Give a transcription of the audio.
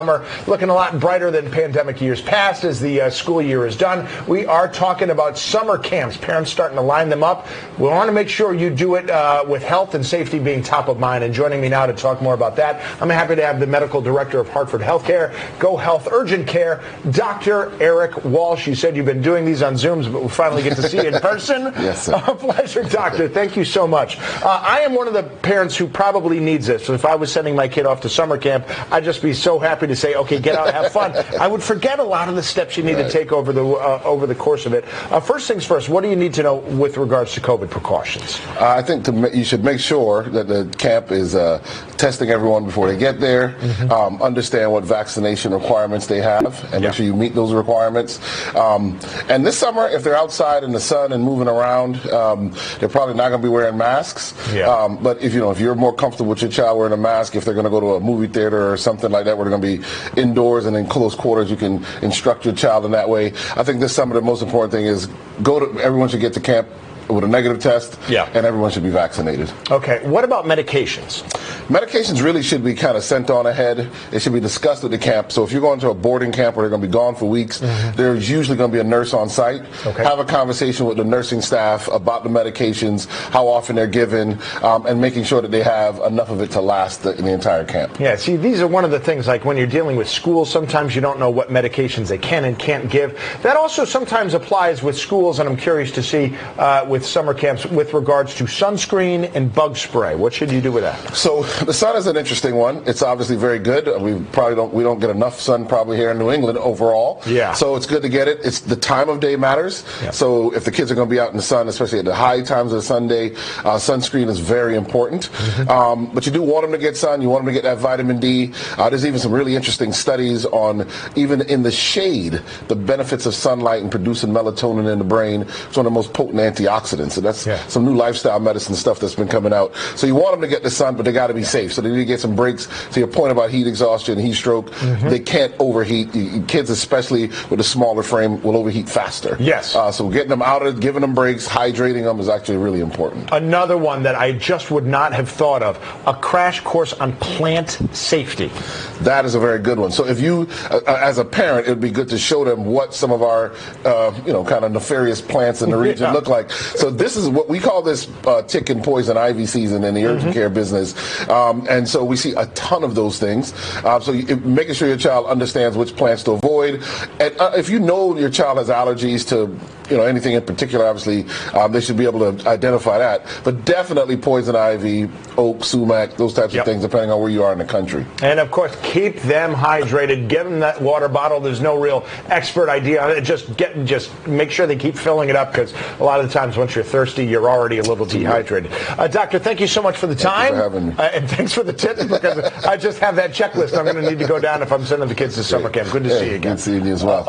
Summer looking a lot brighter than pandemic years past as the school year is done. We are talking about summer camps. Parents starting to line them up. We want to make sure you do it with health and safety being top of mind. And joining me now to talk more about that, I'm happy to have the medical director of Hartford Healthcare, Go Health Urgent Care, Dr. Eric Walsh. You said you've been doing these on Zooms, but we finally get to see you in person. Yes, sir. A pleasure, doctor. Thank you so much. I am one of the parents who probably needs this. So if I was sending my kid off to summer camp, I'd just be so happy to say, okay, get out, have fun. I would forget a lot of the steps you need to take over the course of it. First things first, what do you need to know with regards to COVID precautions? I think you should make sure that the camp is testing everyone before they get there, understand what vaccination requirements they have, and make sure you meet those requirements. And this summer, if they're outside in the sun and moving around, they're probably not going to be wearing masks. But if you're more comfortable with your child wearing a mask, if they're going to go to a movie theater or something like that, where they're going to be indoors and in close quarters, you can instruct your child in that way. I think this summer the most important thing is everyone should get to camp with a negative test, and everyone should be vaccinated. Okay, what about medications? Medications really should be kind of sent on ahead. It should be discussed at the camp. So if you're going to a boarding camp where they're going to be gone for weeks, there's usually going to be a nurse on site. Have a conversation with the nursing staff about the medications, how often they're given, and making sure that they have enough of it to last the entire camp. Yeah, see, these are one of the things, like when you're dealing with schools, sometimes you don't know what medications they can and can't give. That also sometimes applies with schools, and I'm curious to see with summer camps with regards to sunscreen and bug spray. What should you do with that? So the sun is an interesting one. It's obviously very good. We don't get enough sun probably here in New England overall. So it's good to get it. It's the time of day matters. So if the kids are going to be out in the sun, especially at the high times of the Sunday, sunscreen is very important. But you do want them to get sun. You want them to get that vitamin D. There's even some really interesting studies on, even in the shade, the benefits of sunlight and producing melatonin in the brain. It's one of the most potent antioxidants. So that's some new lifestyle medicine stuff that's been coming out. So you want them to get the sun, but they got to be safe. So they need to get some breaks. To your point about heat exhaustion, heat stroke, they can't overheat. Kids, especially with a smaller frame, will overheat faster. So getting them out of, giving them breaks, hydrating them is actually really important. Another one that I just would not have thought of, a crash course on plant safety. That is a very good one. So if you, as a parent, it would be good to show them what some of our, kind of nefarious plants in the region look like. So this is what we call this tick and poison ivy season in the urgent care business. And so we see a ton of those things. So making sure your child understands which plants to avoid. And if you know your child has allergies to anything in particular, obviously, they should be able to identify that. But definitely poison ivy, oak, sumac, those types of things, depending on where you are in the country. And of course, keep them hydrated. Give them that water bottle. There's no real expert idea on it. Just make sure they keep filling it up, because a lot of the times once you're thirsty, you're already a little dehydrated. Doctor, thank you so much for the time. Thank you for having me. And thanks for the tips, because I just have that checklist I'm going to need to go down if I'm sending the kids to summer camp. Good to see you again. Good seeing you as well.